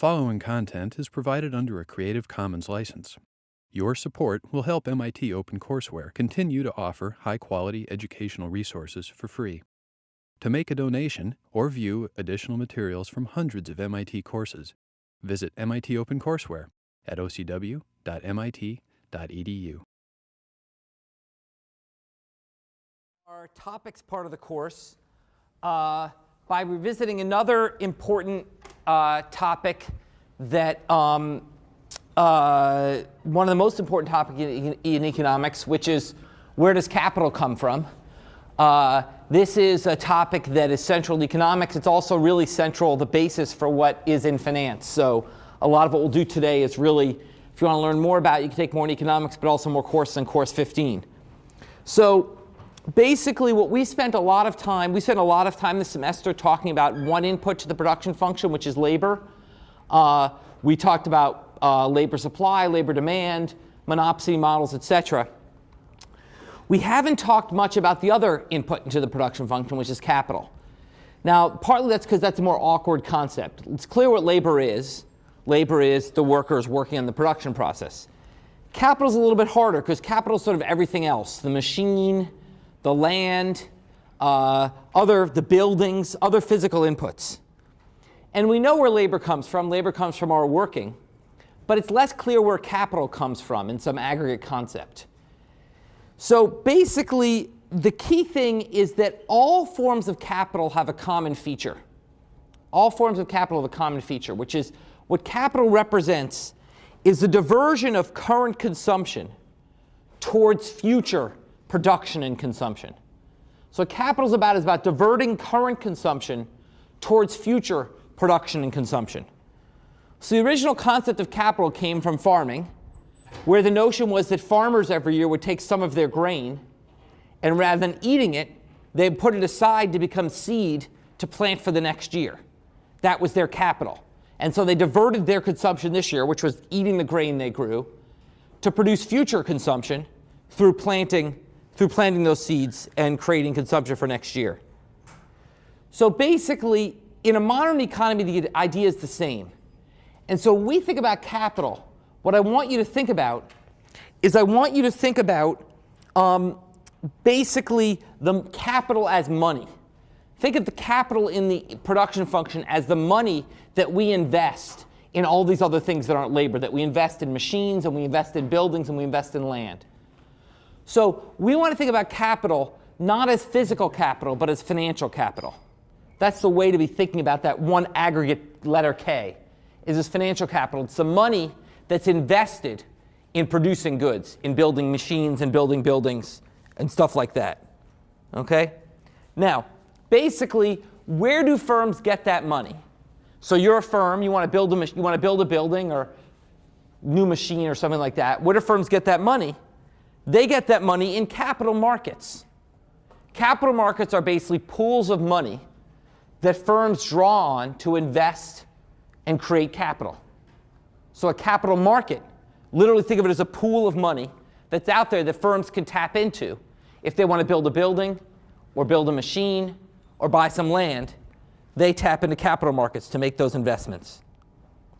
following content is provided under a Creative Commons license. Your support will help MIT OpenCourseware continue to offer high-quality educational resources for free. To make a donation or view additional materials from hundreds of MIT courses, visit MIT OpenCourseware at ocw.mit.edu. Our topics part of the course by revisiting another important topic that one of the most important topics in economics, which is where does capital come from? This is a topic that is central to economics. It's also really central, the basis for what is in finance. So a lot of what we'll do today is really, if you want to learn more about it, you can take more in economics, but also more courses in course 15. So basically what we spent a lot of time this semester talking about one input to the production function, which is labor. We talked about labor supply, labor demand, monopsony models, etc. We haven't talked much about the other input into the production function, which is capital. Now, partly that's because that's a more awkward concept. It's clear what labor is. Labor is the workers working on the production process. Capital is a little bit harder because capital is sort of everything else. The machine, the land, the buildings, other physical inputs. And we know where labor comes from. Labor comes from our working. But it's less clear where capital comes from in some aggregate concept. So basically, the key thing is that all forms of capital have a common feature. All forms of capital have a common feature, which is what capital represents is the diversion of current consumption towards future production and consumption. So what capital is about diverting current consumption towards future production and consumption. So the original concept of capital came from farming, where the notion was that farmers every year would take some of their grain, and rather than eating it, they'd put it aside to become seed to plant for the next year. That was their capital. And so they diverted their consumption this year, which was eating the grain they grew, to produce future consumption through planting those seeds and creating consumption for next year. So basically, in a modern economy, the idea is the same. And so when we think about capital, what I want you to think about is basically the capital as money. Think of the capital in the production function as the money that we invest in all these other things that aren't labor, that we invest in machines, and we invest in buildings, and we invest in land. So we want to think about capital not as physical capital, but as financial capital. That's the way to be thinking about that one aggregate letter K, is this financial capital. It's the money that's invested in producing goods, in building machines and building buildings and stuff like that. Okay? Now, basically, where do firms get that money? So you're a firm, you want to build a building or new machine or something like that. Where do firms get that money? They get that money in capital markets. Capital markets are basically pools of money that firms draw on to invest and create capital. So a capital market, literally think of it as a pool of money that's out there that firms can tap into if they want to build a building or build a machine or buy some land. They tap into capital markets to make those investments.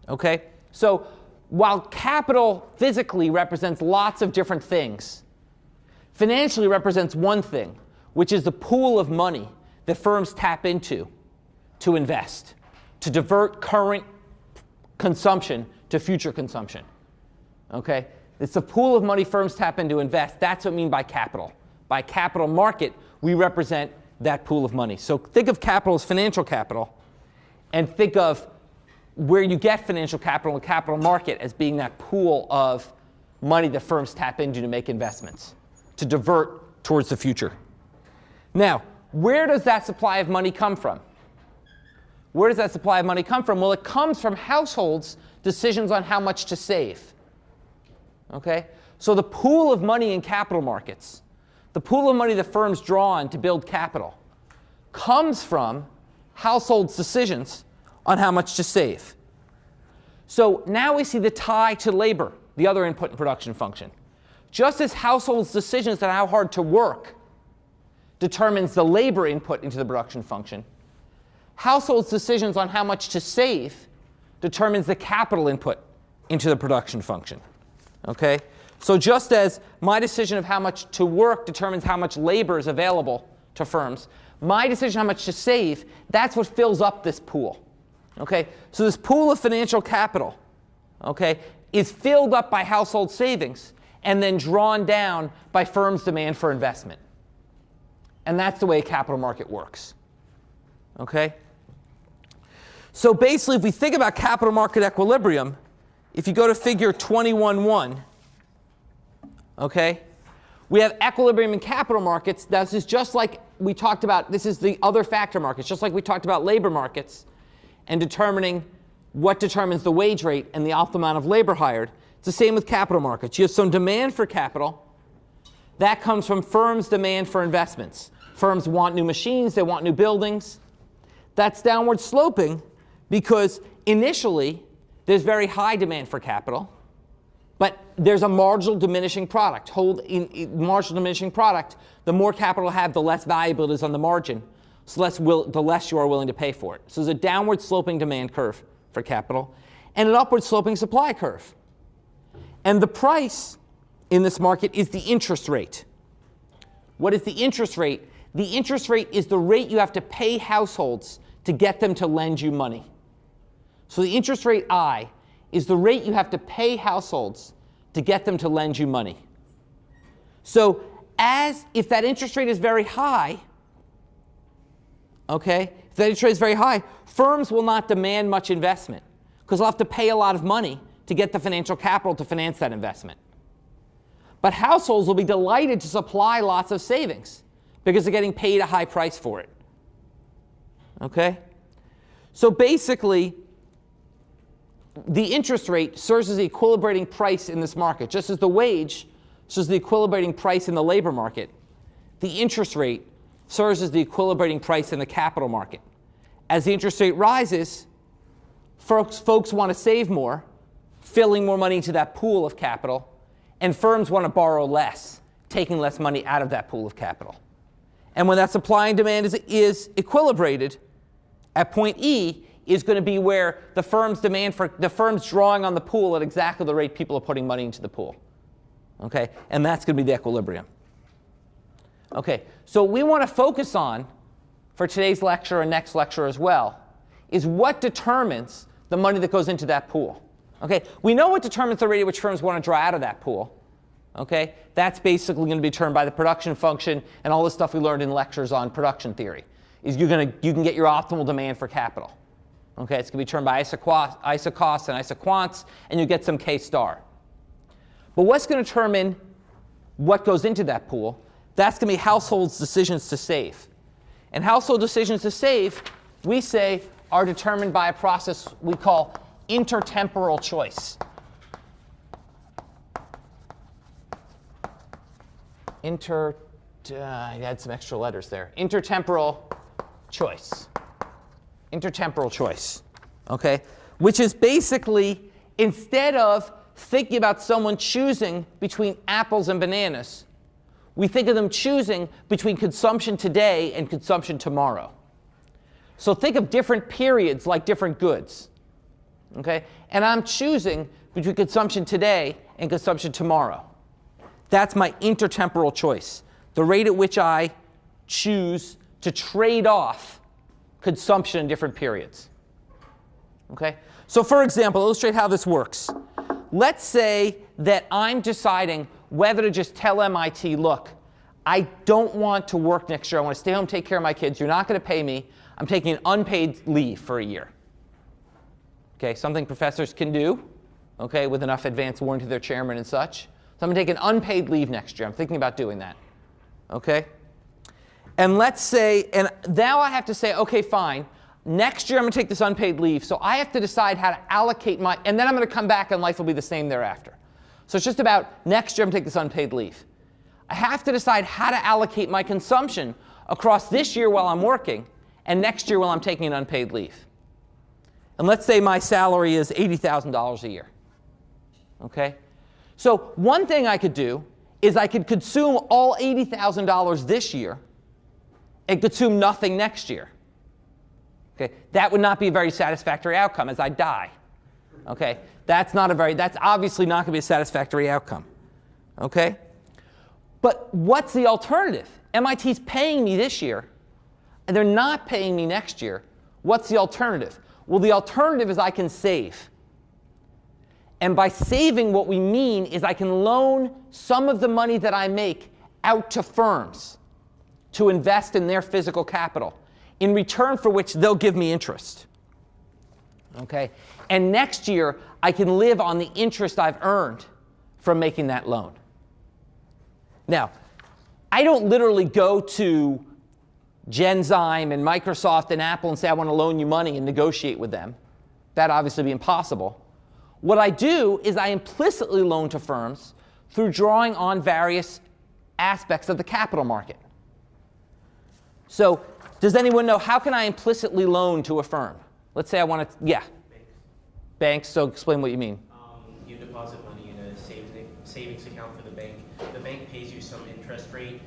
Okay? So while capital physically represents lots of different things, financially represents one thing, which is the pool of money that firms tap into to invest, to divert current consumption to future consumption. Okay? It's the pool of money firms tap into to invest. That's what I mean by capital. By capital market, we represent that pool of money. So think of capital as financial capital, and think of where you get financial capital in the capital market as being that pool of money that firms tap into to make investments, to divert towards the future. Now, where does that supply of money come from? Where does that supply of money come from? Well, it comes from households' decisions on how much to save. Okay? So the pool of money in capital markets, the pool of money that firms draw on to build capital, comes from households' decisions on how much to save. So now we see the tie to labor, the other input in production function. Just as households' decisions on how hard to work determines the labor input into the production function, households' decisions on how much to save determines the capital input into the production function. Okay? So just as my decision of how much to work determines how much labor is available to firms, my decision how much to save, that's what fills up this pool. Okay? So this pool of financial capital, okay, is filled up by household savings and then drawn down by firms' demand for investment. And that's the way a capital market works. Okay? So basically, if we think about capital market equilibrium, if you go to figure 21.1, okay, we have equilibrium in capital markets. This is just like we talked about. This is the other factor markets, just like we talked about labor markets and determining what determines the wage rate and the optimal amount of labor hired. It's the same with capital markets. You have some demand for capital. That comes from firms' demand for investments. Firms want new machines. They want new buildings. That's downward sloping because initially there's very high demand for capital, but there's a marginal diminishing product. Marginal diminishing product, the more capital you have, the less valuable it is on the margin, so the less you are willing to pay for it. So there's a downward sloping demand curve for capital and an upward sloping supply curve. And the price in this market is the interest rate. What is the interest rate? The interest rate is the rate you have to pay households to get them to lend you money. So the interest rate I is the rate you have to pay households to get them to lend you money. So if that interest rate is very high, okay, if that interest rate is very high, firms will not demand much investment because they'll have to pay a lot of money to get the financial capital to finance that investment. But households will be delighted to supply lots of savings because they're getting paid a high price for it. Okay? So basically, the interest rate serves as the equilibrating price in this market. Just as the wage serves as the equilibrating price in the labor market, the interest rate serves as the equilibrating price in the capital market. As the interest rate rises, folks want to save more, filling more money into that pool of capital, and firms want to borrow less, taking less money out of that pool of capital. And when that supply and demand is equilibrated, at point E is going to be where the firm's drawing on the pool at exactly the rate people are putting money into the pool. Okay? And that's going to be the equilibrium. Okay, so what we want to focus on for today's lecture and next lecture as well is what determines the money that goes into that pool. Okay, we know what determines the rate at which firms want to draw out of that pool. Okay, that's basically going to be determined by the production function and all the stuff we learned in lectures on production theory. Is you can get your optimal demand for capital. Okay, it's going to be determined by isocosts and isoquants, and you get some K star. But what's going to determine what goes into that pool? That's going to be households' decisions to save. And household decisions to save, we say, are determined by a process we call intertemporal choice. I had some extra letters there. Intertemporal choice. Intertemporal choice. Okay? Which is basically, instead of thinking about someone choosing between apples and bananas, we think of them choosing between consumption today and consumption tomorrow. So think of different periods like different goods. Okay? And I'm choosing between consumption today and consumption tomorrow. That's my intertemporal choice, the rate at which I choose to trade off consumption in different periods. Okay? So for example, illustrate how this works. Let's say that I'm deciding whether to just tell MIT, look, I don't want to work next year. I want to stay home, take care of my kids. You're not going to pay me. I'm taking an unpaid leave for a year. Okay, something professors can do, okay, with enough advance warning to their chairman and such. So I'm going to take an unpaid leave next year. I'm thinking about doing that. Okay? And let's say, and now I have to say, okay, fine. Next year I'm going to take this unpaid leave. So I have to decide how to allocate my, and then I'm going to come back and life will be the same thereafter. So it's just about next year I'm going to take this unpaid leave. I have to decide how to allocate my consumption across this year while I'm working and next year while I'm taking an unpaid leave. And let's say my salary is $80,000 a year. Okay? So one thing I could do is I could consume all $80,000 this year and consume nothing next year. Okay? That would not be a very satisfactory outcome as I die. Okay? That's obviously not going to be a satisfactory outcome. Okay? But what's the alternative? MIT's paying me this year, and they're not paying me next year. What's the alternative? Well, the alternative is I can save. And by saving, what we mean is I can loan some of the money that I make out to firms to invest in their physical capital, in return for which they'll give me interest. Okay? And next year, I can live on the interest I've earned from making that loan. Now, I don't literally go to Genzyme and Microsoft and Apple and say, I want to loan you money and negotiate with them. That'd obviously be impossible. What I do is I implicitly loan to firms through drawing on various aspects of the capital market. So does anyone know, how can I implicitly loan to a firm? Let's say I want to, yeah. Banks, so explain what you mean. You deposit money in a savings account for the bank. The bank pays you some interest rate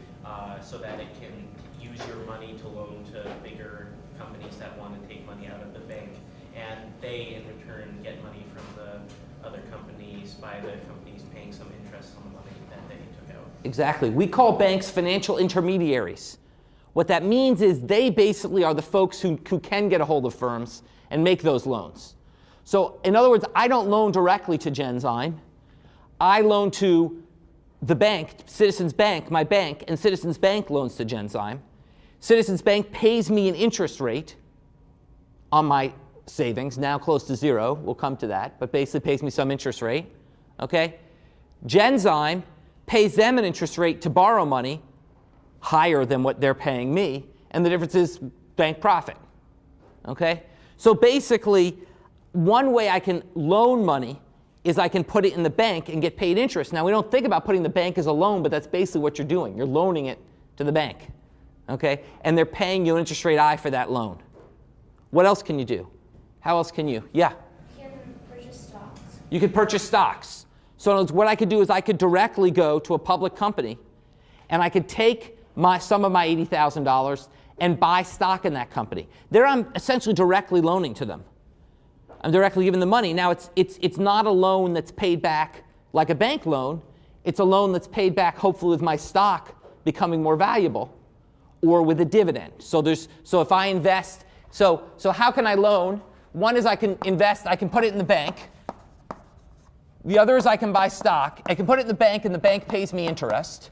so that it can use your money to loan to bigger companies that want to take money out of the bank. And they, in return, get money from the other companies by the companies paying some interest on the money that they took out. Exactly. We call banks financial intermediaries. What that means is they basically are the folks who can get a hold of firms and make those loans. So in other words, I don't loan directly to Genzyme. I loan to the bank, Citizens Bank, my bank, and Citizens Bank loans to Genzyme. Citizens Bank pays me an interest rate on my savings, now close to zero. We'll come to that, but basically pays me some interest rate. Okay? Genzyme pays them an interest rate to borrow money higher than what they're paying me, and the difference is bank profit. Okay? So basically, one way I can loan money is I can put it in the bank and get paid interest. Now, we don't think about putting the bank as a loan, but that's basically what you're doing. You're loaning it to the bank. Okay? And they're paying you an interest rate I for that loan. What else can you do? How else can you? Yeah? You can purchase stocks. You could purchase stocks. So in other words, what I could do is I could directly go to a public company, and I could take some of my $80,000 and buy stock in that company. There I'm essentially directly loaning to them. I'm directly giving the money. Now, it's not a loan that's paid back like a bank loan. It's a loan that's paid back hopefully with my stock becoming more valuable or with a dividend. So if I invest, so how can I loan? One is I can invest, I can put it in the bank. The other is I can buy stock. I can put it in the bank, and the bank pays me interest.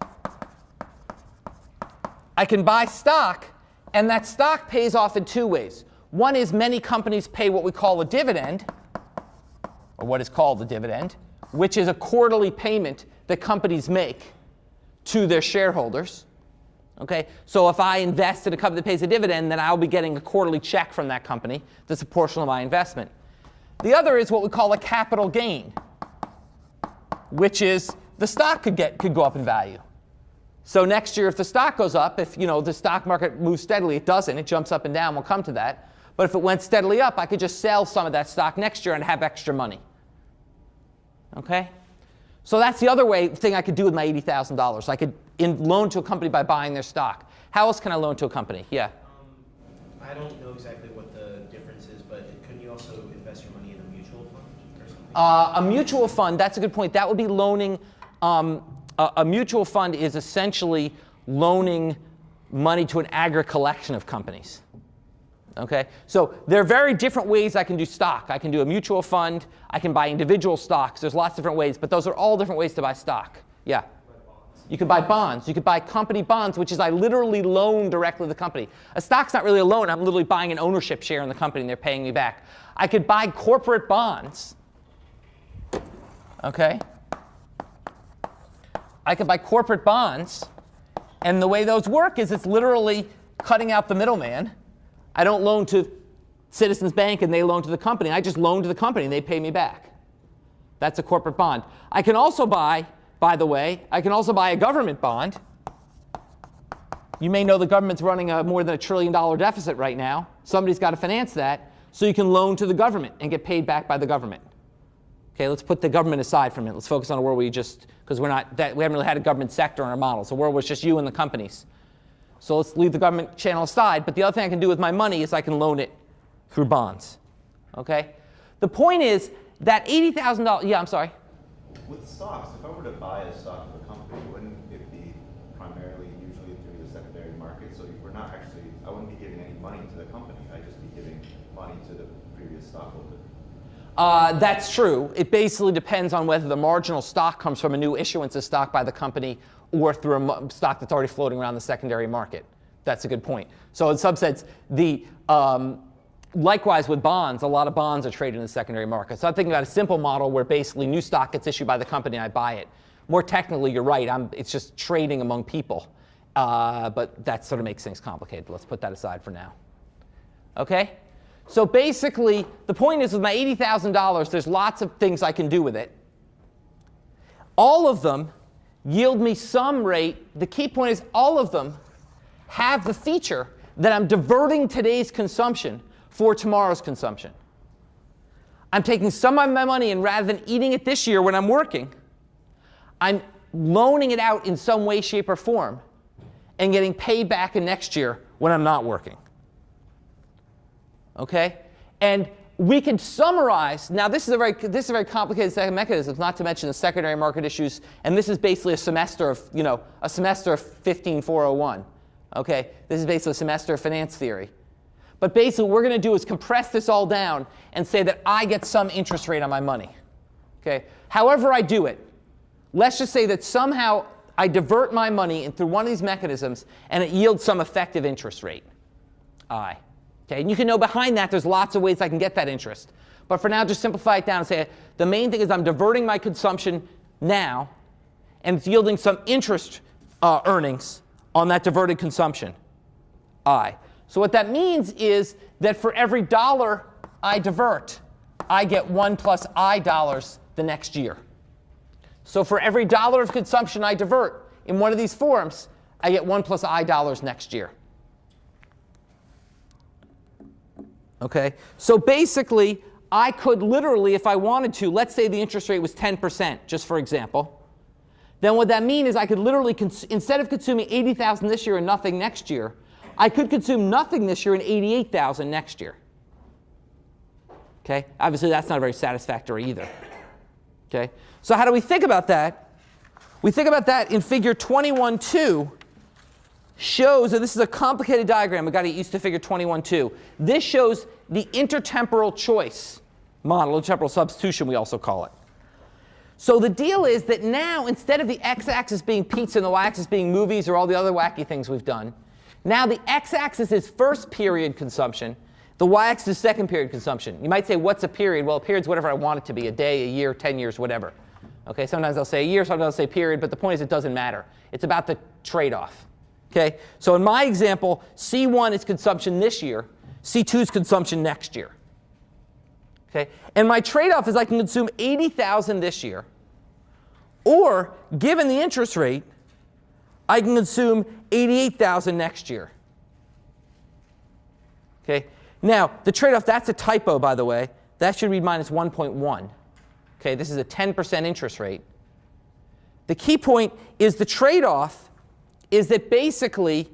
I can buy stock, and that stock pays off in two ways. One is many companies pay what we call a dividend, or what is called a dividend, which is a quarterly payment that companies make to their shareholders. Okay? So if I invest in a company that pays a dividend, then I'll be getting a quarterly check from that company that's a portion of my investment. The other is what we call a capital gain, which is the stock could go up in value. So next year, if the stock goes up, if the stock market moves steadily, it doesn't. It jumps up and down. We'll come to that. But if it went steadily up, I could just sell some of that stock next year and have extra money. Okay? So that's the other thing I could do with my $80,000. I could loan to a company by buying their stock. How else can I loan to a company? Yeah? I don't know exactly what the difference is, but couldn't you also invest your money in a mutual fund or something? A mutual fund, that's a good point. That would be loaning. A mutual fund is essentially loaning money to an aggregate collection of companies. Okay? So there are very different ways I can do stock. I can do a mutual fund. I can buy individual stocks. There's lots of different ways, but those are all different ways to buy stock. Yeah? You could buy bonds. You could buy company bonds, which is I literally loan directly to the company. A stock's not really a loan. I'm literally buying an ownership share in the company, and they're paying me back. I could buy corporate bonds. Okay? I could buy corporate bonds, and the way those work is it's literally cutting out the middleman. I don't loan to Citizens Bank and they loan to the company. I just loan to the company and they pay me back. That's a corporate bond. I can also buy, by the way, I can also buy a government bond. You may know the government's running a more than $1 trillion deficit right now. Somebody's got to finance that, so you can loan to the government and get paid back by the government. Okay, let's put the government aside for a minute. Let's focus on a world where because we haven't really had a government sector in our model. So a world where it's just you and the companies. So let's leave the government channel aside. But the other thing I can do with my money is I can loan it through bonds. Okay? The point is, that $80,000, yeah, I'm sorry. With stocks, if I were to buy a stock of a company, wouldn't it be primarily usually through the secondary market? So we're not actually, I wouldn't be giving any money to the company. I'd just be giving money to the previous stockholder. That's true. It basically depends on whether the marginal stock comes from a new issuance of stock by the company or through a stock that's already floating around the secondary market. That's a good point. So in some sense, likewise with bonds, a lot of bonds are traded in the secondary market. So I'm thinking about a simple model where basically new stock gets issued by the company and I buy it. More technically, you're right. It's just trading among people. But that sort of makes things complicated. Let's put that aside for now. OK? So basically, the point is with my $80,000, there's lots of things I can do with it. All of them yield me some rate. The key point is all of them have the feature that I'm diverting today's consumption for tomorrow's consumption. I'm taking some of my money and rather than eating it this year when I'm working, I'm loaning it out in some way, shape, or form and getting paid back in next year when I'm not working. Okay? And we can summarize, now this is a very complicated set of mechanisms, not to mention the secondary market issues, and this is basically a semester of 15401. Okay? This is basically a semester of finance theory. But basically what we're going to do is compress this all down and say that I get some interest rate on my money. Okay? However I do it, let's just say that somehow I divert my money through one of these mechanisms and it yields some effective interest rate, I. Okay? And you can know behind that there's lots of ways I can get that interest. But for now, just simplify it down and say the main thing is I'm diverting my consumption now and it's yielding some interest earnings on that diverted consumption, I. So what that means is that for every dollar I divert, I get 1 plus I dollars the next year. So for every dollar of consumption I divert in one of these forms, I get 1 plus I dollars next year. Okay? So basically, I could literally, if I wanted to, let's say the interest rate was 10%, just for example. Then what that means is I could literally, instead of consuming $80,000 this year and nothing next year, I could consume nothing this year and $88,000 next year. Okay? Obviously, that's not very satisfactory either. Okay? So how do we think about that? We think about that in figure 21.2 shows, and this is a complicated diagram. We've got to get used to figure 21.2. This shows the intertemporal choice model, intertemporal substitution we also call it. So the deal is that now, instead of the x-axis being pizza and the y-axis being movies or all the other wacky things we've done, now the x-axis is first period consumption. The y-axis is second period consumption. You might say, what's a period? Well, a period's whatever I want it to be, a day, a year, 10 years, whatever. Okay, sometimes I'll say a year, sometimes I'll say period, but the point is it doesn't matter. It's about the trade-off. Okay, so in my example, C1 is consumption this year. C2 is consumption next year. Okay, and my trade-off is I can consume $80,000 this year, or given the interest rate, I can consume $88,000 next year. Okay. Now, the trade-off, that's a typo, by the way. That should read minus 1.1. Okay, this is a 10% interest rate. The key point is the trade-off is that basically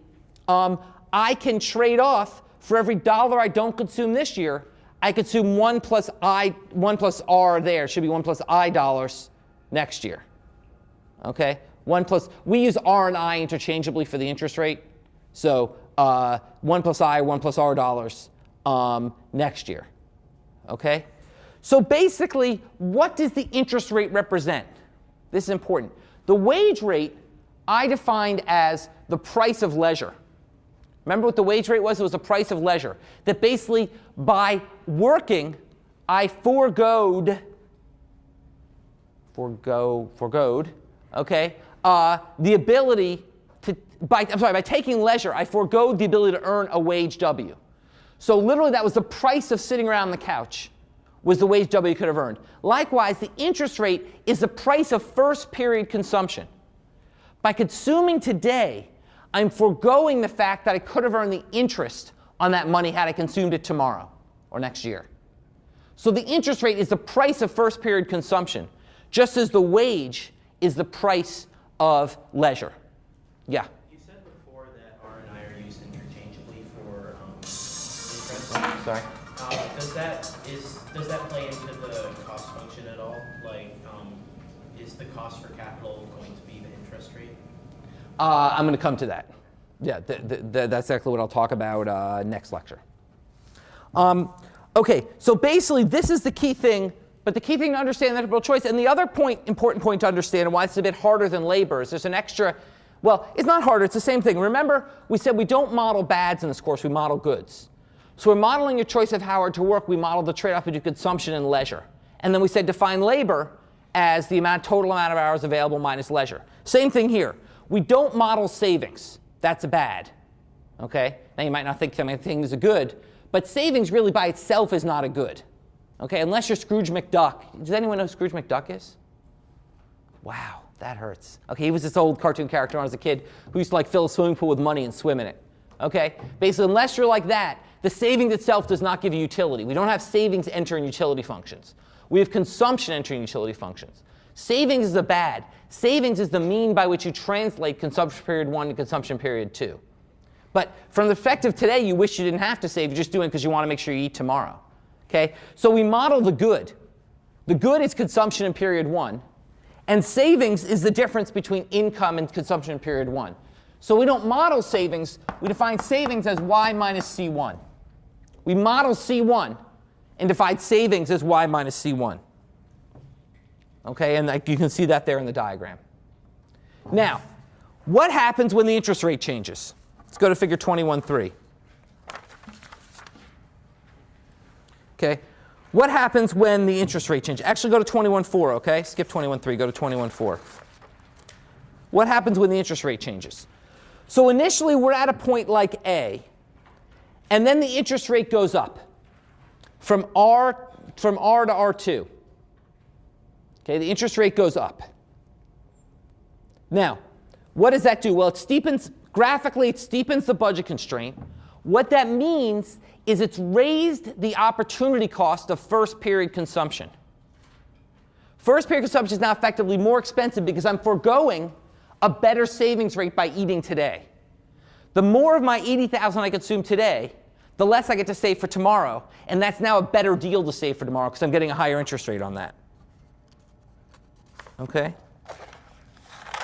I can trade off for every dollar I don't consume this year, I consume 1 plus R there. It should be 1 plus I dollars next year. Okay? 1 plus, we use R and I interchangeably for the interest rate. So 1 plus I, 1 plus R dollars next year. Okay? So basically, what does the interest rate represent? This is important. The wage rate I defined as the price of leisure. Remember what the wage rate was? It was the price of leisure. That basically, by working, I foregoed, okay, the ability to, by taking leisure, I foregoed the ability to earn a wage W. So literally, that was the price of sitting around on the couch, was the wage W you could have earned. Likewise, the interest rate is the price of first period consumption. By consuming today, I'm foregoing the fact that I could have earned the interest on that money had I consumed it tomorrow or next year. So the interest rate is the price of first period consumption, just as the wage is the price of leisure. Yeah? You said before that R and I are used interchangeably for interest. Sorry? Does that play into the cost is the cost for capital going to be the interest rate? I'm going to come to that. Yeah, that's exactly what I'll talk about next lecture. Okay, so basically this is the key thing, but the key thing to understand the intertemporal choice, and the other important point to understand and why it's a bit harder than labor is there's an extra, well, it's not harder, it's the same thing. Remember, we said we don't model bads in this course, we model goods. So we're modeling your choice of how hard to work, we model the trade-off between consumption and leisure. And then we said define labor as the total amount of hours available minus leisure. Same thing here. We don't model savings. That's a bad. Okay? Now you might not think something is a good, but savings really by itself is not a good. Okay? Unless you're Scrooge McDuck. Does anyone know who Scrooge McDuck is? Wow, that hurts. Okay, he was this old cartoon character when I was a kid who used to like fill a swimming pool with money and swim in it. Okay? Basically, unless you're like that, the savings itself does not give you utility. We don't have savings entering utility functions. We have consumption entering utility functions. Savings is a bad. Savings is the mean by which you translate consumption period 1 to consumption period 2. But from the perspective today, you wish you didn't have to save. You're just doing it because you want to make sure you eat tomorrow. Okay? So we model the good. The good is consumption in period 1. And savings is the difference between income and consumption in period 1. So we don't model savings. We define savings as y minus C1. We model C1 and define savings as y minus C1. Okay, and you can see that there in the diagram. Now, what happens when the interest rate changes? Let's go to figure 21.3. Okay, what happens when the interest rate changes? Actually, go to 21.4, okay? Skip 21.3, go to 21.4. What happens when the interest rate changes? So initially, we're at a point like A, and then the interest rate goes up from R to R2. Okay, the interest rate goes up. Now, what does that do? Well, it steepens, graphically, it steepens the budget constraint. What that means is it's raised the opportunity cost of first period consumption. First period consumption is now effectively more expensive because I'm foregoing a better savings rate by eating today. The more of my 80,000 I consume today, the less I get to save for tomorrow, and that's now a better deal to save for tomorrow because I'm getting a higher interest rate on that. Okay?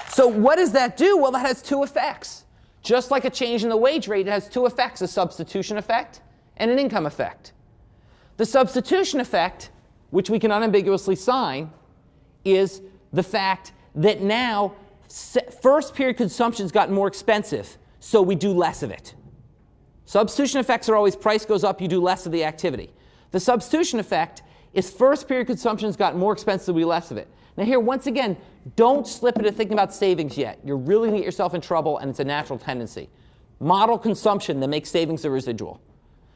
So what does that do? Well, that has two effects. Just like a change in the wage rate, it has two effects, a substitution effect and an income effect. The substitution effect, which we can unambiguously sign, is the fact that now first period consumption has gotten more expensive, so we do less of it. Substitution effects are always price goes up, you do less of the activity. The substitution effect is first period consumption has gotten more expensive, we do less of it. Now here, once again, don't slip into thinking about savings yet. You're really going to get yourself in trouble, and it's a natural tendency. Model consumption that makes savings a residual.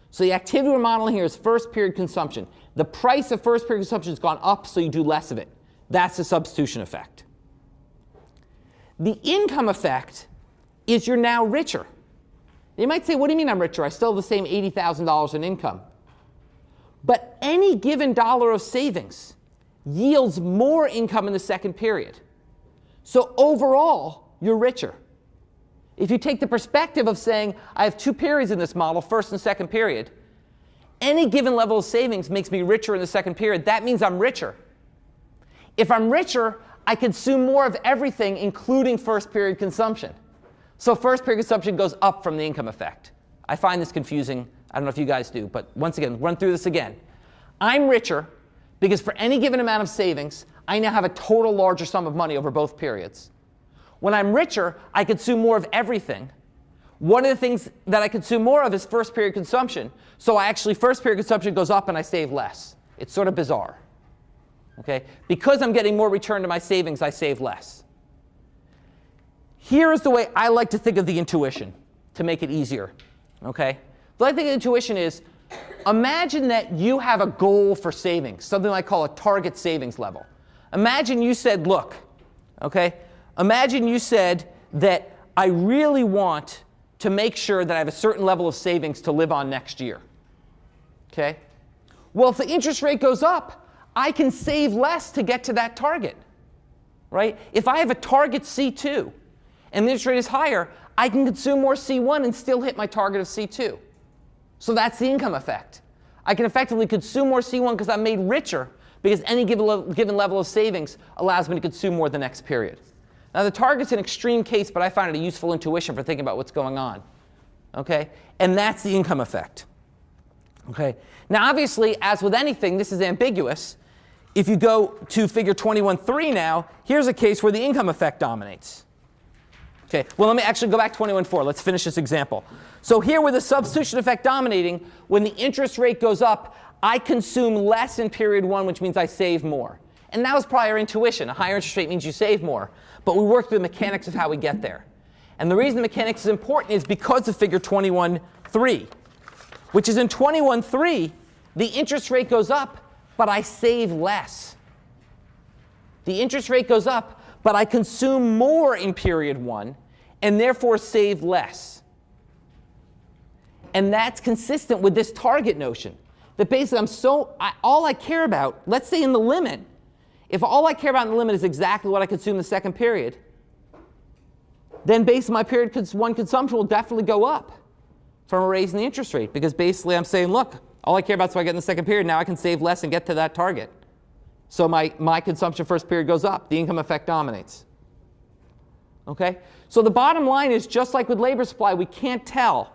So the activity we're modeling here is first period consumption. The price of first period consumption has gone up, so you do less of it. That's the substitution effect. The income effect is you're now richer. You might say, what do you mean I'm richer? I still have the same $80,000 in income. But any given dollar of savings yields more income in the second period. So overall, you're richer. If you take the perspective of saying, I have two periods in this model, first and second period, any given level of savings makes me richer in the second period. That means I'm richer. If I'm richer, I consume more of everything, including first period consumption. So first period consumption goes up from the income effect. I find this confusing. I don't know if you guys do, but once again, run through this again. I'm richer because for any given amount of savings, I now have a total larger sum of money over both periods. When I'm richer, I consume more of everything. One of the things that I consume more of is first period consumption. So first period consumption goes up and I save less. It's sort of bizarre. Okay? Because I'm getting more return to my savings, I save less. Here is the way I like to think of the intuition to make it easier. Okay? The way I think of intuition is, imagine that you have a goal for savings, something I call a target savings level. Imagine you said, look, okay, imagine you said that I really want to make sure that I have a certain level of savings to live on next year. Okay? Well, if the interest rate goes up, I can save less to get to that target. Right? If I have a target C2 and the interest rate is higher, I can consume more C1 and still hit my target of C2. So that's the income effect. I can effectively consume more C1 because I'm made richer because any given level of savings allows me to consume more the next period. Now, the target's an extreme case, but I find it a useful intuition for thinking about what's going on. Okay? And that's the income effect. Okay? Now, obviously, as with anything, this is ambiguous. If you go to figure 21.3 now, here's a case where the income effect dominates. Okay, well, let me actually go back to 21.4. Let's finish this example. So here with the substitution effect dominating, when the interest rate goes up, I consume less in period 1, which means I save more. And that was probably our intuition. A higher interest rate means you save more. But we worked through the mechanics of how we get there. And the reason the mechanics is important is because of figure 21.3, which is in 21.3, the interest rate goes up, but I save less. The interest rate goes up, but I consume more in period 1, and therefore save less. And that's consistent with this target notion. That basically all I care about, let's say in the limit, if all I care about in the limit is exactly what I consume in the second period, then basically my period 1 consumption will definitely go up from a raise in the interest rate. Because basically I'm saying, look, all I care about is what I get in the second period. Now I can save less and get to that target. So my consumption first period goes up. The income effect dominates. Okay? So the bottom line is, just like with labor supply, we can't tell.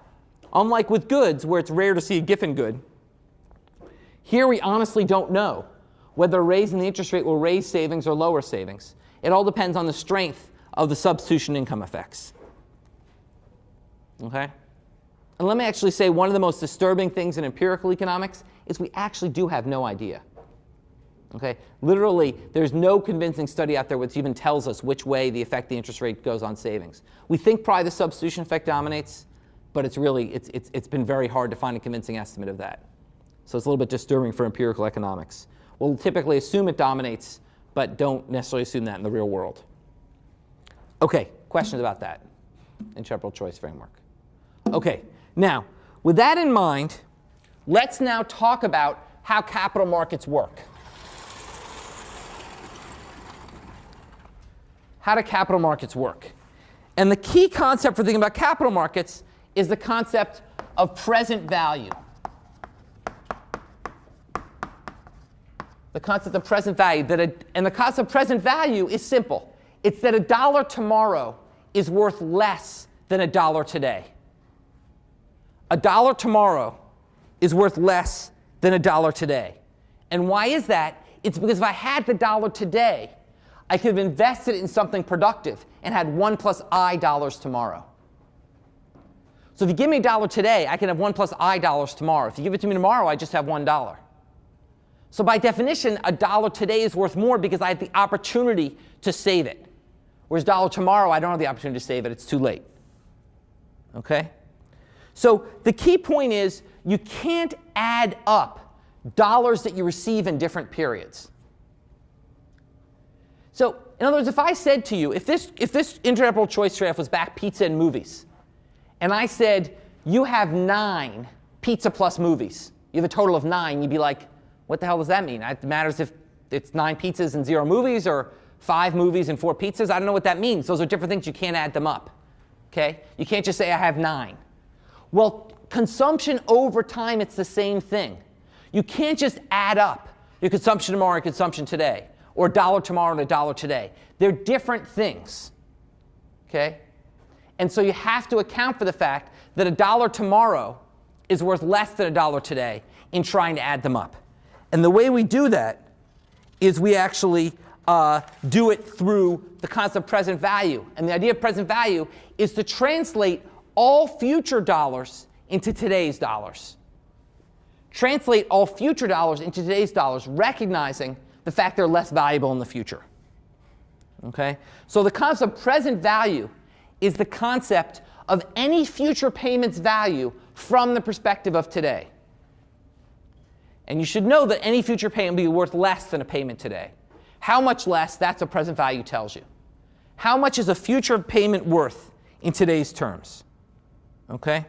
Unlike with goods, where it's rare to see a Giffen good, here we honestly don't know whether a raise in the interest rate will raise savings or lower savings. It all depends on the strength of the substitution income effects. Okay? And let me actually say, one of the most disturbing things in empirical economics is we actually do have no idea. Okay? Literally, there's no convincing study out there which even tells us which way the effect the interest rate goes on savings. We think probably the substitution effect dominates, but it's been very hard to find a convincing estimate of that. So it's a little bit disturbing for empirical economics. We'll typically assume it dominates, but don't necessarily assume that in the real world. Okay, questions about that intertemporal choice framework? Okay, now, with that in mind, let's now talk about how capital markets work. How do capital markets work? And the key concept for thinking about capital markets is the concept of present value. The concept of present value. And the concept of present value is simple. It's that $1 tomorrow is worth less than $1 today. $1 tomorrow is worth less than $1 today. And why is that? It's because if I had the dollar today, I could have invested it in something productive and had 1 plus I dollars tomorrow. So if you give me $1 today, I can have 1 plus I dollars tomorrow. If you give it to me tomorrow, I just have $1. So by definition, $1 today is worth more because I have the opportunity to save it. Whereas $1 tomorrow, I don't have the opportunity to save it. It's too late. Okay? So the key point is you can't add up dollars that you receive in different periods. So in other words, if I said to you, if this intertemporal choice trade-off was back pizza and movies, and I said, you have 9 pizza plus movies, you have a total of 9, you'd be like, what the hell does that mean? It matters if it's 9 pizzas and 0 movies, or 5 movies and 4 pizzas. I don't know what that means. Those are different things. You can't add them up. Okay? You can't just say I have 9. Well, consumption over time, it's the same thing. You can't just add up your consumption tomorrow and consumption today, or $1 tomorrow and $1 today. They're different things. Okay? And so you have to account for the fact that $1 tomorrow is worth less than $1 today in trying to add them up. And the way we do that is we actually do it through the concept of present value. And the idea of present value is to translate all future dollars into today's dollars. Translate all future dollars into today's dollars, recognizing the fact they're less valuable in the future. Okay? So the concept of present value is the concept of any future payment's value from the perspective of today. And you should know that any future payment will be worth less than a payment today. How much less? That's what present value tells you. How much is a future payment worth in today's terms? Okay?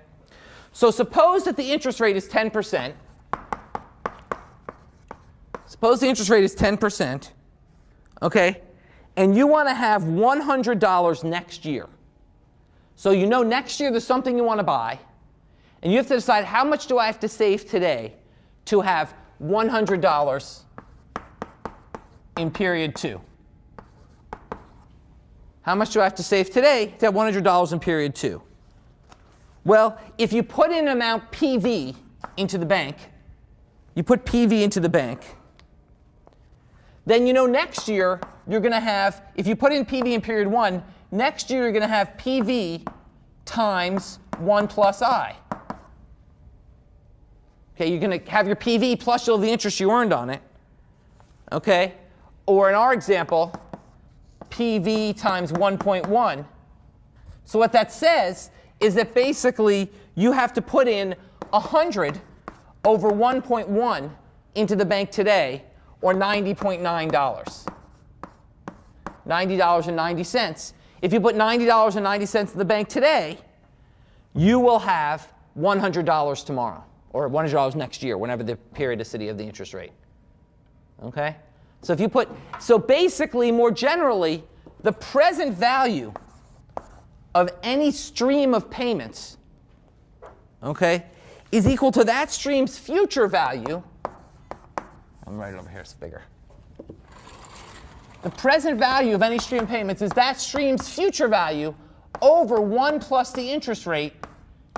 So suppose that the interest rate is 10%. Suppose the interest rate is 10%. Okay? And you want to have $100 next year. So you know next year there's something you want to buy. And you have to decide, how much do I have to save today to have $100 in period 2. How much do I have to save today to have $100 in period 2? Well, if you put in an amount PV into the bank, you put PV into the bank, then you know next year you're going to have, if you put in PV in period 1, next year you're going to have PV times 1 plus I. Okay, you're going to have your PV plus all the interest you earned on it. Okay, or in our example, PV times 1.1. So what that says is that basically you have to put in 100 over 1.1 into the bank today, or $90.9. $90.90. If you put $90.90 in the bank today, you will have $100 tomorrow, or $100 next year, whenever the periodicity of the interest rate. Okay? So if you put, so basically, more generally, the present value of any stream of payments, okay, is equal to that stream's future value. I'm right over here, it's bigger. The present value of any stream of payments is that stream's future value over 1 plus the interest rate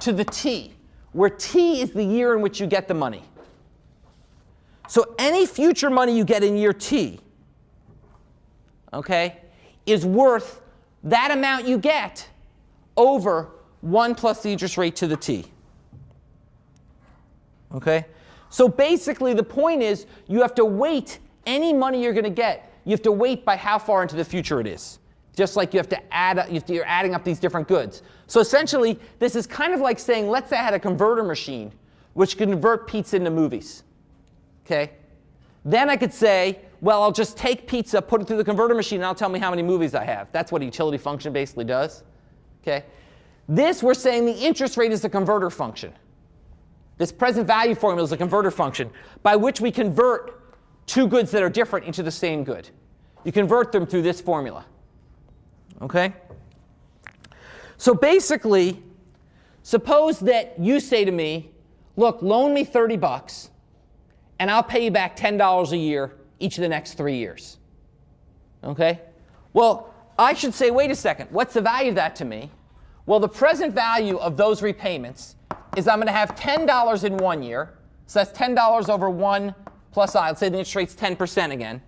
to the t, where t is the year in which you get the money. So any future money you get in year t, okay, is worth that amount you get over 1 plus the interest rate to the t. Okay? So basically the point is you have to weight any money you're going to get. You have to weight by how far into the future it is. Just like you have to add, you're adding up these different goods. So essentially this is kind of like saying, let's say I had a converter machine which can convert pizza into movies. Okay? Then I could say, well, I'll just take pizza, put it through the converter machine, and it'll tell me how many movies I have. That's what a utility function basically does. Okay? This, we're saying the interest rate is a converter function. This present value formula is a converter function by which we convert two goods that are different into the same good. You convert them through this formula. Okay? So basically, suppose that you say to me, look, loan me 30 bucks, and I'll pay you back $10 a year each of the next 3 years. Okay? Well, I should say, wait a second, what's the value of that to me? Well, the present value of those repayments is I'm going to have $10 in 1 year. So that's $10 over 1 plus I. Let's say the interest rate's 10% again.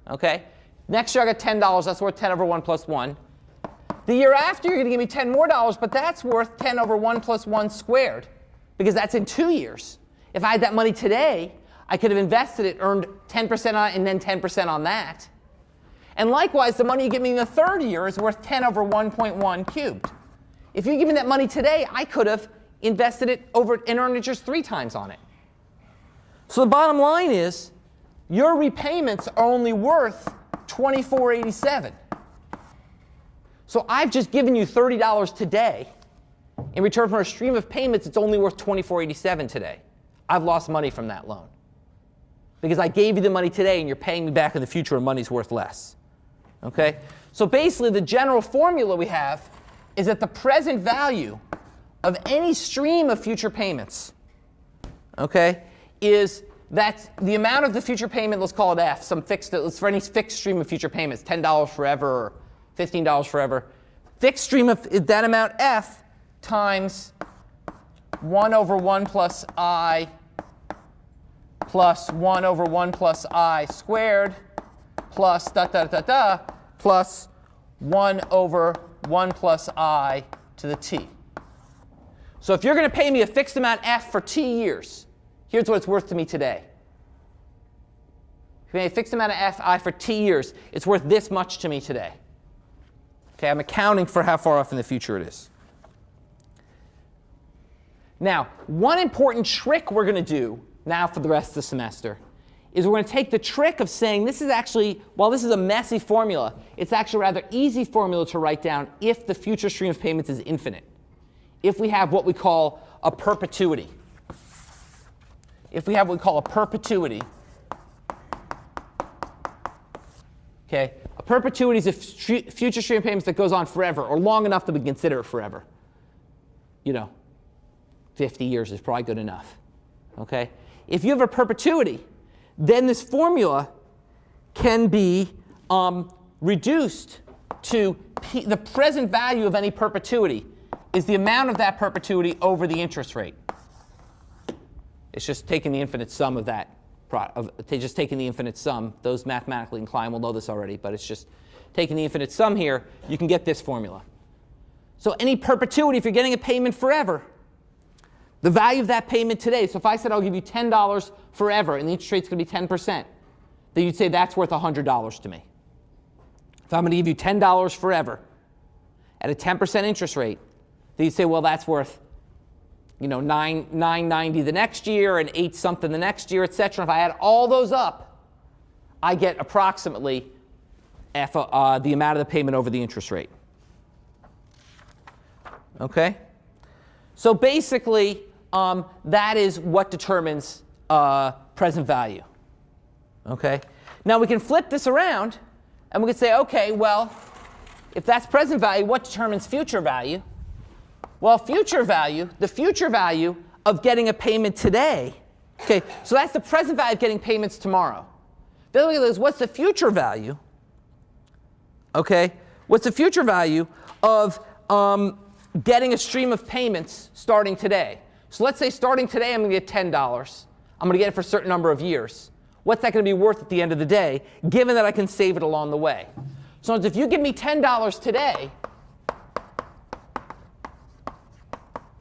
Okay? Next year I got $10. That's worth 10 over 1 plus 1. The year after you're going to give me $10 more, but that's worth 10 over 1 plus 1 squared, because that's in 2 years. If I had that money today, I could have invested it, earned 10% on it, and then 10% on that. And likewise, the money you give me in the third year is worth 10 over 1.1 cubed. If you give me that money today, I could have invested it over and earned interest 3 times on it. So the bottom line is, your repayments are only worth $24.87. So I've just given you $30 today. In return for a stream of payments, it's only worth $24.87 today. I've lost money from that loan, because I gave you the money today and you're paying me back in the future and money's worth less. Okay? So basically the general formula we have is that the present value of any stream of future payments, okay, is that the amount of the future payment, let's call it F, some fixed, for any fixed stream of future payments, $10 forever or $15 forever. Fixed stream of that amount F times 1 over 1 plus I plus 1 over 1 plus I squared plus plus 1 over 1 plus I to the t. So if you're going to pay me a fixed amount F for t years, here's what it's worth to me today. If you pay me a fixed amount of F I for t years, it's worth this much to me today. Okay, I'm accounting for how far off in the future it is. Now, one important trick we're going to do now for the rest of the semester is we're going to take the trick of saying this is actually, while this is a messy formula, it's actually a rather easy formula to write down if the future stream of payments is infinite. If we have what we call a perpetuity. If we have what we call a perpetuity, okay, a perpetuity is a future stream of payments that goes on forever, or long enough that we consider it forever. You know, 50 years is probably good enough. Okay? If you have a perpetuity, then this formula can be reduced to the present value of any perpetuity is the amount of that perpetuity over the interest rate. It's just taking the infinite sum of that. Just taking the infinite sum. Those mathematically inclined will know this already, but it's just taking the infinite sum here. You can get this formula. So any perpetuity, if you're getting a payment forever, the value of that payment today, so if I said I'll give you $10 forever and the interest rate's going to be 10%, then you'd say that's worth $100 to me. If I'm going to give you $10 forever at a 10% interest rate, then you'd say, well, that's worth $9.90 the next year and 8 something the next year, etc. If I add all those up, I get approximately the amount of the payment over the interest rate. Okay? So basically, that is what determines present value. Okay? Now we can flip this around, and we can say, okay, well, if that's present value, what determines future value? Well, future value, the future value of getting a payment today, okay, so that's the present value of getting payments tomorrow. The other way is, what's the future value? Okay, what's the future value of getting a stream of payments starting today? So let's say starting today I'm going to get $10. I'm going to get it for a certain number of years. What's that going to be worth at the end of the day, given that I can save it along the way? So if you give me $10 today,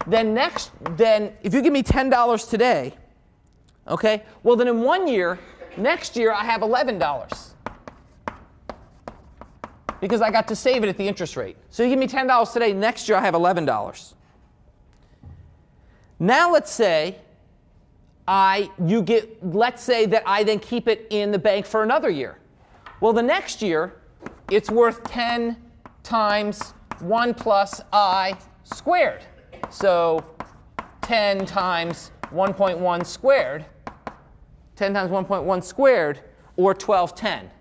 then if you give me $10 today, okay, well then in 1 year, next year I have $11. Because I got to save it at the interest rate. So you give me $10 today, next year I have $11. Now let's say let's say that I then keep it in the bank for another year. Well, the next year, it's worth 10 times 1 plus I squared. So 10 times 1.1 squared, 10 times 1.1 squared, or 1210.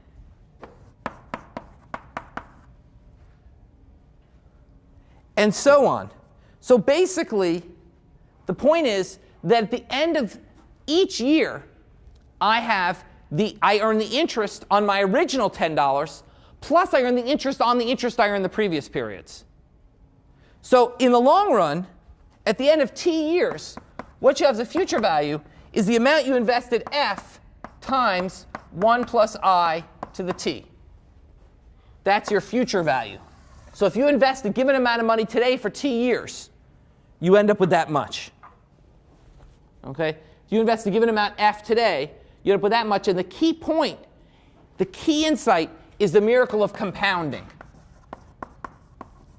And so on. So basically, the point is that at the end of each year, I earn the interest on my original $10, plus I earn the interest on the interest I earned the previous periods. So in the long run, at the end of t years, what you have as a future value is the amount you invested f times 1 plus I to the t. That's your future value. So if you invest a given amount of money today for t years, you end up with that much. Okay? If you invest a given amount f today, you end up with that much. And the key point, the key insight, is the miracle of compounding.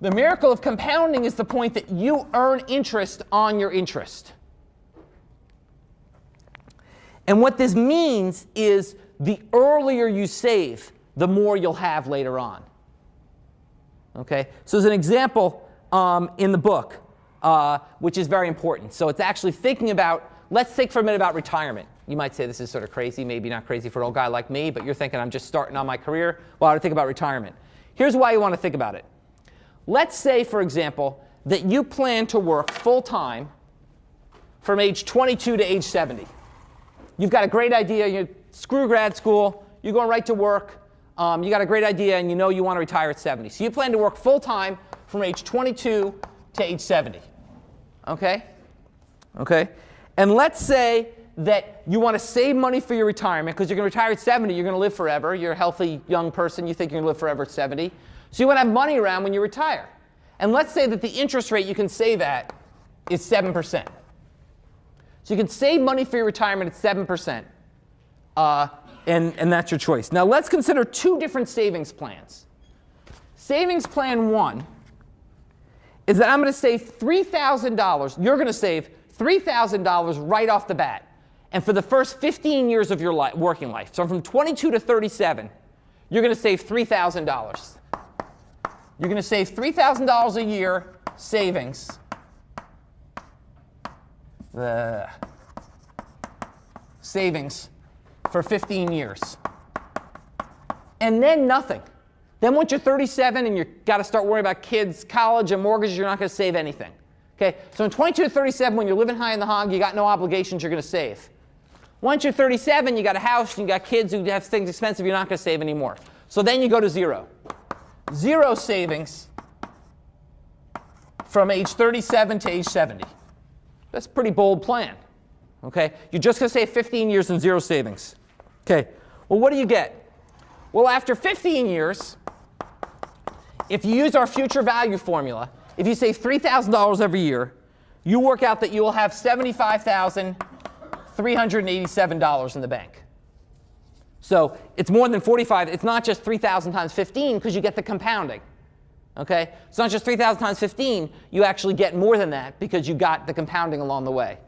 The miracle of compounding is the point that you earn interest on your interest. And what this means is the earlier you save, the more you'll have later on. Okay? So as an example in the book, which is very important. So it's actually thinking about, let's think for a minute about retirement. You might say this is sort of crazy, maybe not crazy for an old guy like me, but you're thinking I'm just starting on my career. Well, I ought to think about retirement. Here's why you want to think about it. Let's say, for example, that you plan to work full-time from age 22 to age 70. You've got a great idea. You screw grad school. You're going right to work. You got a great idea, and you know you want to retire at 70. So you plan to work full-time from age 22 to age 70. Okay? Okay? And let's say that you want to save money for your retirement because you're going to retire at 70. You're going to live forever. You're a healthy young person. You think you're going to live forever at 70. So you want to have money around when you retire. And let's say that the interest rate you can save at is 7%. So you can save money for your retirement at 7%. And that's your choice. Now let's consider two different savings plans. Savings plan one is that I'm going to save $3,000. You're going to save $3,000 right off the bat. And for the first 15 years of your working life, so from 22 to 37, you're going to save $3,000. You're going to save $3,000 a year savings. Savings for 15 years. And then nothing. Then once you're 37 and you've got to start worrying about kids, college, and mortgages, you're not going to save anything. Okay? So in 22 to 37, when you're living high in the hog, you got no obligations, you're going to save. Once you're 37, you got a house, and you got kids who have things expensive, you're not going to save anymore. So then you go to zero. Zero savings from age 37 to age 70. That's a pretty bold plan. Okay? You're just going to save 15 years and zero savings. Okay. Well, what do you get? Well, after 15 years, if you use our future value formula, if you save $3,000 every year, you work out that you will have $75,387 in the bank. So it's more than 45. It's not just 3,000 times 15 because you get the compounding. Okay? It's not just 3,000 times 15. You actually get more than that because you got the compounding along the way.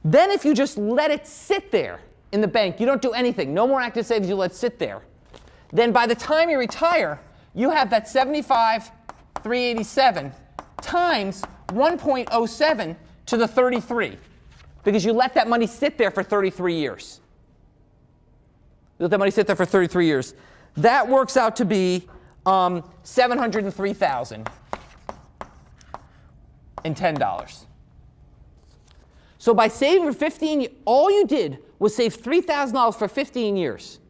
Then if you just let it sit there in the bank, you don't do anything, no more active savings, you let it sit there, then by the time you retire, you have that 75,387 times 1.07 to the 33, because you let that money sit there for 33 years. You let that money sit there for 33 years. That works out to be $703,010. So by saving for 15, all you did was save $3,000 for 15 years,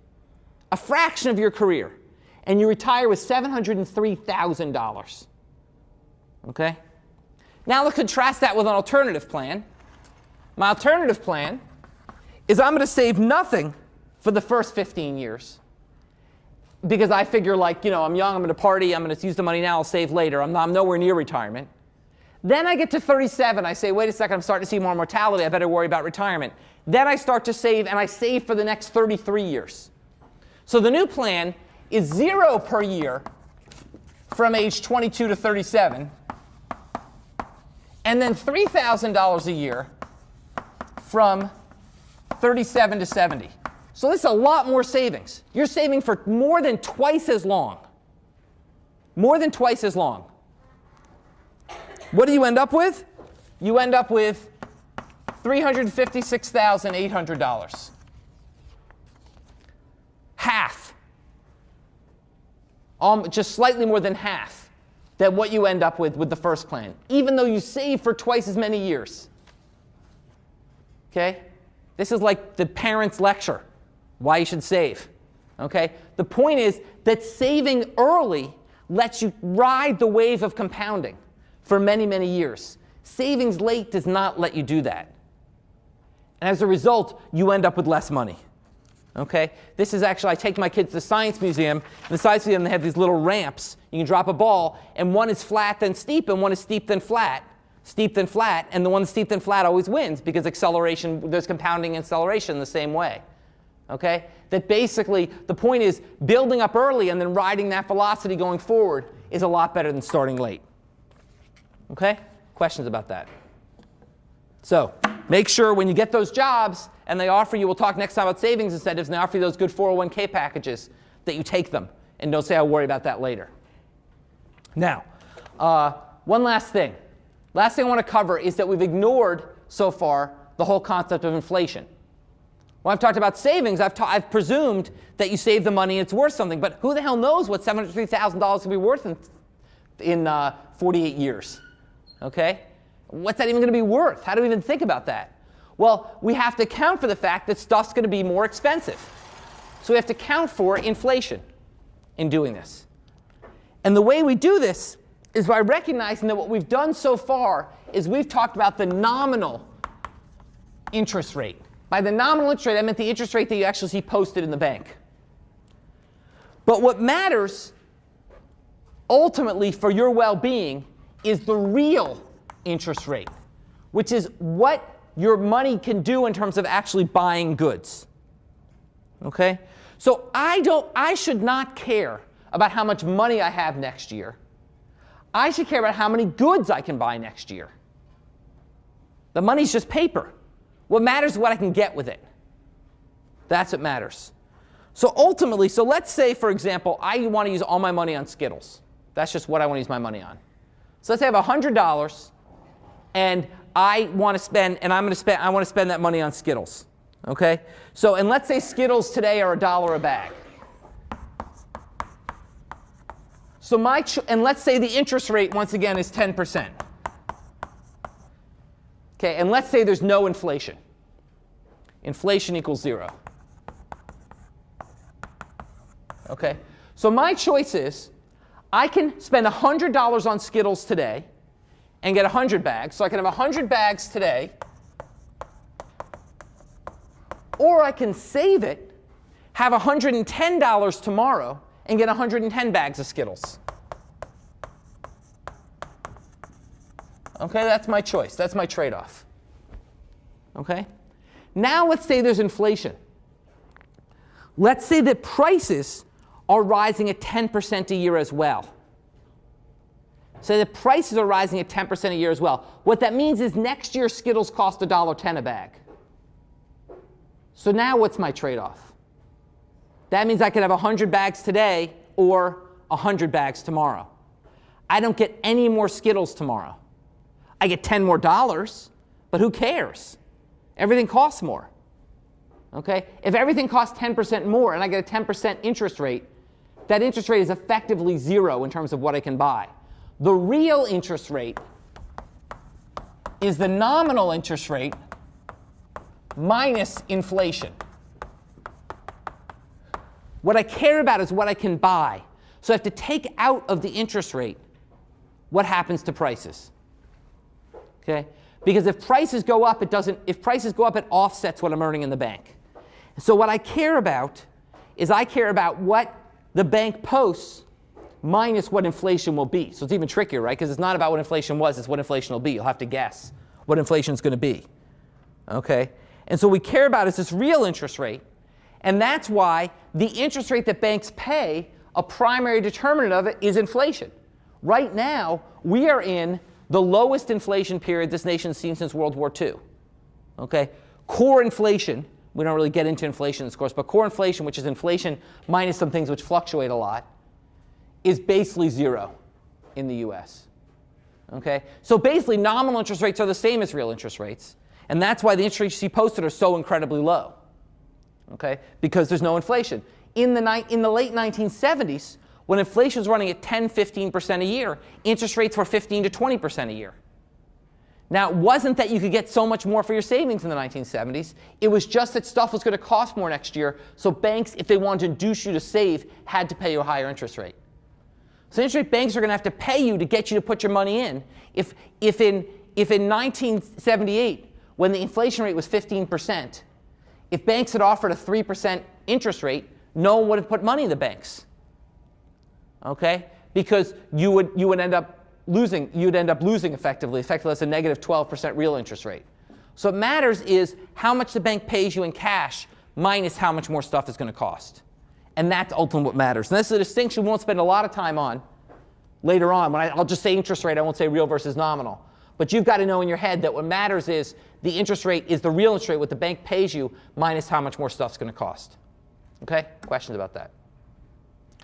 a fraction of your career, and you retire with $703,000. Okay? Now let's contrast that with an alternative plan. My alternative plan is I'm going to save nothing for the first 15 years. Because I figure, like, you know, I'm young, I'm going to party, I'm going to use the money now, I'll save later. I'm nowhere near retirement. Then I get to 37, I say, wait a second, I'm starting to see more mortality, I better worry about retirement. Then I start to save, and I save for the next 33 years. So the new plan is 0 per year from age 22 to 37, and then $3,000 a year from 37 to 70. So this is a lot more savings. You're saving for more than twice as long. More than twice as long. What do you end up with? You end up with $356,800. Half. Just slightly more than half than what you end up with the first plan, even though you save for twice as many years. Okay? This is like the parents' lecture, why you should save. Okay? The point is that saving early lets you ride the wave of compounding for many, many years. Savings late does not let you do that. And as a result, you end up with less money. Okay? This is actually, I take my kids to the Science Museum. In the Science Museum, they have these little ramps. You can drop a ball, and one is flat then steep, and one is steep then flat. Steep then flat, and the one steep then flat always wins because acceleration, there's compounding and acceleration the same way. Okay? That basically, the point is building up early and then riding that velocity going forward is a lot better than starting late. Okay? Questions about that? So make sure when you get those jobs and they offer you, we'll talk next time about savings incentives, and they offer you those good 401k packages, that you take them and don't say, I'll worry about that later. Now, one last thing. Last thing I want to cover is that we've ignored so far the whole concept of inflation. When I've talked about savings, I've presumed that you save the money and it's worth something, but who the hell knows what $703,000 can be worth in 48 years? Okay? What's that even going to be worth? How do we even think about that? Well, we have to account for the fact that stuff's going to be more expensive. So we have to account for inflation in doing this. And the way we do this is by recognizing that what we've done so far is we've talked about the nominal interest rate. By the nominal interest rate, I meant the interest rate that you actually see posted in the bank. But what matters ultimately for your well-being is the real interest rate, which is what your money can do in terms of actually buying goods. Okay? So I should not care about how much money I have next year. I should care about how many goods I can buy next year. The money's just paper. What matters is what I can get with it. That's what matters. So ultimately, so let's say, for example, I want to use all my money on Skittles. That's just what I want to use my money on. So let's say I have $100, and I want to spend, and I want to spend that money on Skittles. Okay? So, and let's say Skittles today are $1 a bag. So and let's say the interest rate, once again, is 10%. Okay, and let's say there's no inflation inflation equals 0. Okay? So my choice is I can spend $100 on Skittles today and get 100 bags. So I can have 100 bags today. Or I can save it, have $110 tomorrow, and get 110 bags of Skittles. Okay, that's my choice. That's my trade-off. Okay? Now let's say there's inflation. Let's say that prices are rising at 10% a year as well. So the prices are rising at 10% a year as well. What that means is next year Skittles cost $1.10 a bag. So now what's my trade-off? That means I could have 100 bags today or 100 bags tomorrow. I don't get any more Skittles tomorrow. I get $10 more, but who cares? Everything costs more. Okay? If everything costs 10% more and I get a 10% interest rate, that interest rate is effectively 0 in terms of what I can buy. The real interest rate is the nominal interest rate minus inflation. What I care about is what I can buy. So I have to take out of the interest rate what happens to prices. Okay? Because if prices go up, if prices go up, it offsets what I'm earning in the bank. So what I care about is I care about what the bank posts minus what inflation will be. So it's even trickier, right? Because it's not about what inflation was, it's what inflation will be. You'll have to guess what inflation is going to be. Okay? And so what we care about is this real interest rate. And that's why the interest rate that banks pay, a primary determinant of it is inflation. Right now, we are in the lowest inflation period this nation's seen since World War II. Okay? Core inflation, we don't really get into inflation in this course, but core inflation, which is inflation minus some things which fluctuate a lot, is basically 0 in the US. Okay? So basically, nominal interest rates are the same as real interest rates. And that's why the interest rates you see posted are so incredibly low. Okay? Because there's no inflation. In the late 1970s, when inflation was running at 10, 15% a year, interest rates were 15 to 20% a year. Now, it wasn't that you could get so much more for your savings in the 1970s. It was just that stuff was going to cost more next year. So banks, if they wanted to induce you to save, had to pay you a higher interest rate. So interest rate banks are going to have to pay you to get you to put your money in. If in 1978, when the inflation rate was 15%, if banks had offered a 3% interest rate, no one would have put money in the banks. Okay? Because you would end up losing. You'd end up losing effectively. Effectively, that's a negative 12% real interest rate. So what matters is how much the bank pays you in cash minus how much more stuff is going to cost. And that's ultimately what matters. And this is a distinction we won't spend a lot of time on later on. I'll just say interest rate. I won't say real versus nominal. But you've got to know in your head that what matters is the interest rate is the real interest rate, what the bank pays you, minus how much more stuff's going to cost. Okay? Questions about that?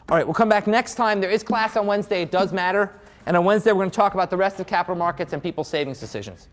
All right, we'll come back next time. There is class on Wednesday. It does matter. And on Wednesday, we're going to talk about the rest of capital markets and people's savings decisions.